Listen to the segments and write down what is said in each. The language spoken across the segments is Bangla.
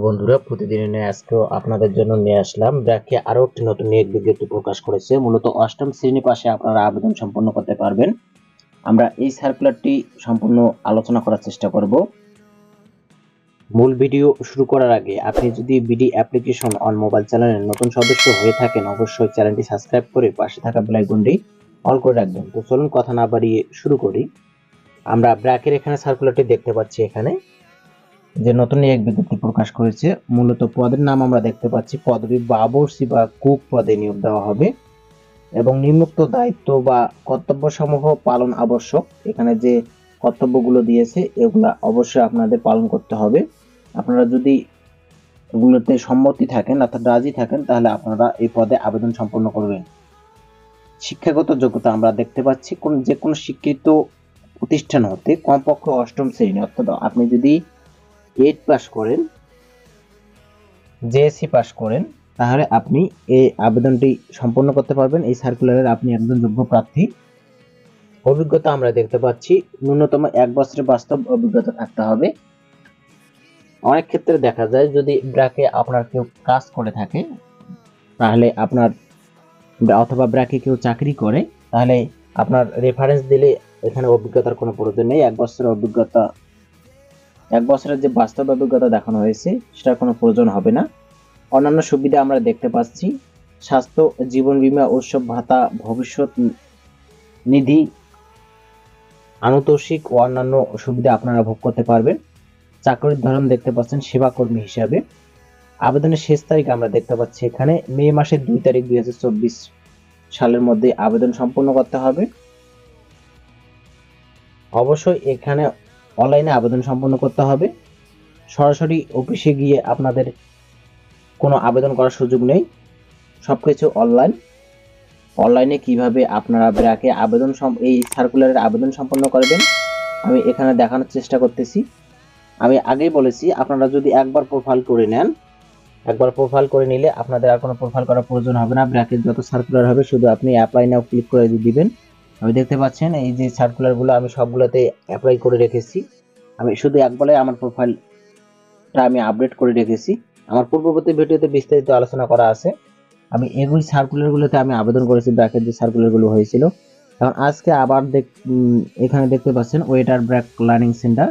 বন্ধুরা, প্রতিদিনের ন্যায় আজকেও আপনাদের জন্য নিয়ে আসলাম। ব্র্যাকে আরো একটি নতুন নিয়োগ বিজ্ঞপ্তি প্রকাশ করেছে। মূলত অষ্টম শ্রেণী পাশে আপনারা আবেদন সম্পন্ন করতে পারবেন। আমরা এই সার্কুলারটি সম্পূর্ণ আলোচনা করার চেষ্টা করব। মূল ভিডিও শুরু করার আগে আপনি যদি বিডি অ্যাপ্লিকেশন অন মোবাইল চ্যানেলের নতুন সদস্য হয়ে থাকেন, অবশ্যই চ্যানেলটি সাবস্ক্রাইব করে পাশে থাকা বেল আইকনটি অল করে রাখবেন। তো চলুন কথা না বাড়িয়ে শুরু করি। আমরা ব্র্যাকের এখানে সার্কুলারটি দেখতে পাচ্ছি। এখানে যে নতুন নিয়োগ বিজ্ঞপ্তি প্রকাশ করেছে, মূলত পদের নাম আমরা দেখতে পাচ্ছি পদবি বাবরসি বা কুক পদে নিয়োগ দেওয়া হবে এবং নিম্নোক্ত দায়িত্ব বা কর্তব্যসমূহ পালন আবশ্যক। এখানে যে কর্তব্যগুলো দিয়েছে এগুলা অবশ্যই আপনাদের পালন করতে হবে। আপনারা যদি এগুলোতে সম্মতি থাকেন অর্থাৎ রাজি থাকেন, তাহলে আপনারা এই পদে আবেদন সম্পন্ন করবেন। শিক্ষাগত যোগ্যতা আমরা দেখতে পাচ্ছি যে কোনো শিক্ষিত প্রতিষ্ঠান হতে কমপক্ষে অষ্টম শ্রেণী, অর্থাৎ আপনি যদি 8 পাস করেন, জেএসসি পাস করেন, তাহলে আপনি এই আবেদনটি সম্পন্ন করতে পারবেন। এই সার্কুলারের আপনি একজন যোগ্য প্রার্থী। অভিজ্ঞতা আমরা দেখতে পাচ্ছি ন্যূনতম 1 বছরের বাস্তব অভিজ্ঞতা থাকতে হবে। অনেক ক্ষেত্রে দেখা যায় যদি ব্র্যাকে আপনার কেউ কাজ করে থাকে, তাহলে আপনার অথবা ব্র্যাকে কেউ চাকরি করে, তাহলে আপনার রেফারেন্স দিলে এখানে অভিজ্ঞতার কোনো প্রয়োজন নেই। 1 বছরের অভিজ্ঞতা, 1 বছরের যে বাস্তব অভিজ্ঞতা দেখানো হয়েছে সেটার কোনো প্রয়োজন হবে না। অন্যান্য সুবিধা আমরা দেখতে পাচ্ছি স্বাস্থ্য, জীবন বীমা, উৎসব ভাতা, ভবিষ্যৎ নিধি, আনুতোষিক ও অন্যান্য সুবিধা আপনারা ভোগ করতে পারবেন। চাকরির ধরন দেখতে পাচ্ছেন সেবাকর্মী হিসাবে। আবেদনের শেষ তারিখ আমরা দেখতে পাচ্ছি এখানে মে মাসের 2 তারিখ 2024 সালের মধ্যে আবেদন সম্পন্ন করতে হবে। অবশ্যই এখানে অনলাইনে আবেদন সম্পন্ন করতে হবে। সরাসরি অফিসে গিয়ে আপনাদের কোনো আবেদন করার সুযোগ নেই, সবকিছু অনলাইনে কিভাবে আপনারা ব্র্যাকে আবেদন এই সার্কুলারের আবেদন সম্পন্ন করবেন আমি এখানে দেখানোর চেষ্টা করতেছি। আমি আগেই বলেছি আপনারা যদি একবার প্রোফাইল করে নেন, একবার প্রোফাইল করে নিলে আপনাদের আর কোনো প্রোফাইল করার প্রয়োজন হবে না। ব্র্যাকের যত সার্কুলার হবে শুধু আপনি অ্যাপ্লাই নাও ক্লিক করে দিবেন। আমি দেখতে পাচ্ছেন এই যে সার্কুলারগুলো আমি সবগুলোতে অ্যাপ্লাই করে রেখেছি। আমি শুধু একবারে আমার প্রোফাইলটা আমি আপডেট করে রেখেছি। আমার পূর্ববর্তী ভিডিওতে বিস্তারিত আলোচনা করা আছে। আমি এগুলি সার্কুলারগুলোতে আমি আবেদন করেছি, ব্র্যাকের যে সার্কুলারগুলো হয়েছিল। এখন আজকে আবার এখানে দেখতে পাচ্ছেন ওয়েটার ব্র্যাক লার্নিং সেন্টার।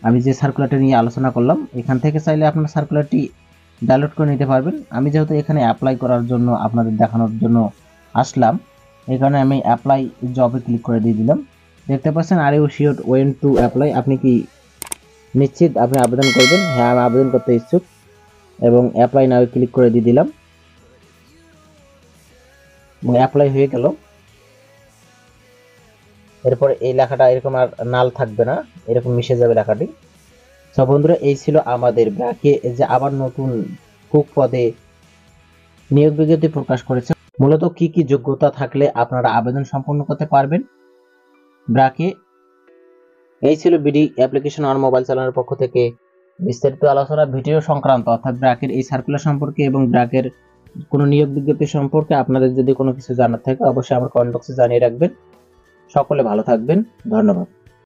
আমি যে সার্কুলারটা নিয়ে আলোচনা করলাম, এখান থেকে চাইলে আপনার সার্কুলারটি ডাউনলোড করে নিতে পারবেন। আমি যেহেতু এখানে অ্যাপ্লাই করার জন্য আপনাদের দেখানোর জন্য আসলাম, এখানে আমি অ্যাপ্লাই জবে ক্লিক করে দিয়ে দিলাম। দেখতে পাচ্ছেন are you sure want to apply. আপনি কি নিশ্চিত আপনি আবেদন করবেন? হ্যাঁ, আমি আবেদন করতে ইচ্ছুক এবং অ্যাপ্লাই নাও ক্লিক করে দিয়ে দিলাম এবং অ্যাপ্লাই হয়ে গেল। এরপর এই লেখাটা এরকম আর নাল থাকবে না, এরকম মিশে যাবে লেখাটি। সব বন্ধুরা, এই ছিল আমাদের ব্র্যাকে যে আবার নতুন কুক পদে নিয়োগ বিজ্ঞপ্তি প্রকাশ করেছে। মূলত কি কি যোগ্যতা থাকলে আপনারা আবেদন সম্পন্ন করতে পারবেন ব্র্যাকে। এই ছিল বিডি অ্যাপ্লিকেশন অন মোবাইল চ্যানেলের পক্ষ থেকে বিস্তারিত আলোচনা ভিডিও সংক্রান্ত, অর্থাৎ ব্র্যাকের এই সার্কুলার সম্পর্কে এবং ব্র্যাকের কোনো নিয়োগ বিজ্ঞপ্তি সম্পর্কে আপনাদের যদি কোনো কিছু জানার থাকে অবশ্যই আমার কমেন্ট বক্সে জানিয়ে রাখবেন। সকলে ভালো থাকবেন, ধন্যবাদ।